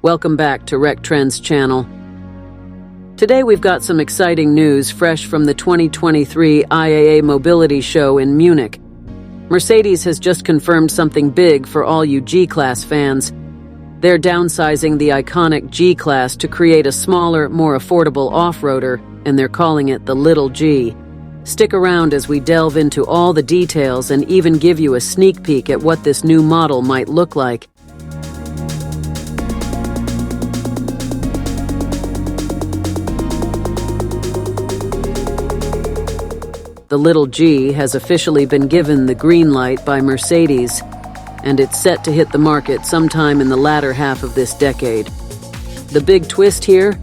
Welcome back to Rec Trends channel. Today we've got some exciting news fresh from the 2023 IAA Mobility Show in Munich. Mercedes has just confirmed something big for all you G-Class fans. They're downsizing the iconic G-Class to create a smaller, more affordable off-roader, and they're calling it the Little G. Stick around as we delve into all the details and even give you a sneak peek at what this new model might look like. The Little G has officially been given the green light by Mercedes, and it's set to hit the market sometime in the latter half of this decade. The big twist here?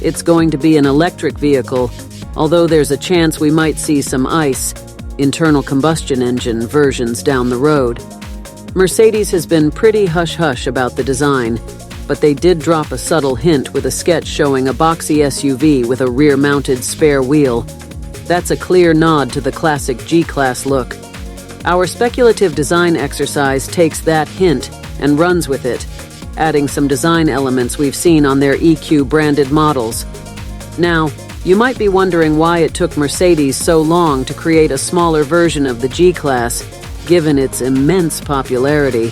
It's going to be an electric vehicle, although there's a chance we might see some ICE, internal combustion engine, versions down the road. Mercedes has been pretty hush-hush about the design, but they did drop a subtle hint with a sketch showing a boxy SUV with a rear-mounted spare wheel. That's a clear nod to the classic G-Class look. Our speculative design exercise takes that hint and runs with it, adding some design elements we've seen on their EQ-branded models. Now, you might be wondering why it took Mercedes so long to create a smaller version of the G-Class, given its immense popularity.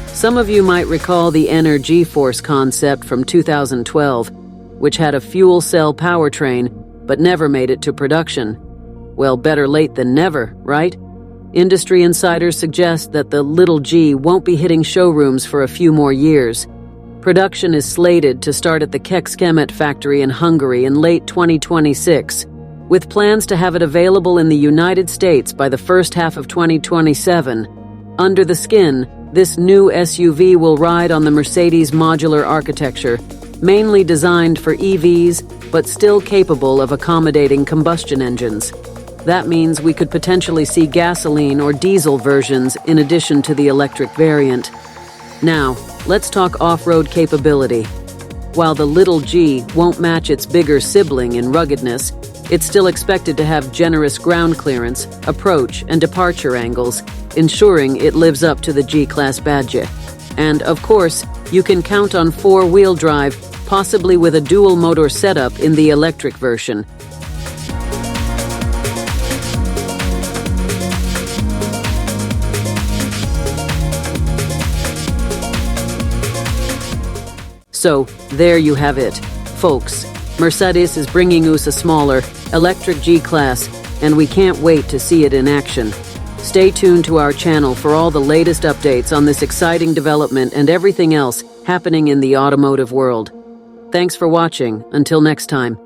Some of you might recall the G-Force concept from 2012, which had a fuel cell powertrain, but never made it to production. Well, better late than never, right? Industry insiders suggest that the Little G won't be hitting showrooms for a few more years. Production is slated to start at the Kecskemét factory in Hungary in late 2026, with plans to have it available in the United States by the first half of 2027. Under the skin, this new SUV will ride on the Mercedes modular architecture, mainly designed for EVs, but still capable of accommodating combustion engines. That means we could potentially see gasoline or diesel versions in addition to the electric variant. Now, let's talk off-road capability. While the Little G won't match its bigger sibling in ruggedness, it's still expected to have generous ground clearance, approach, and departure angles, ensuring it lives up to the G-Class badge. And, of course, you can count on four-wheel drive, possibly with a dual-motor setup in the electric version. So, there you have it, folks. Mercedes is bringing us a smaller, electric G-Class, and we can't wait to see it in action. Stay tuned to our channel for all the latest updates on this exciting development and everything else happening in the automotive world. Thanks for watching. Until next time.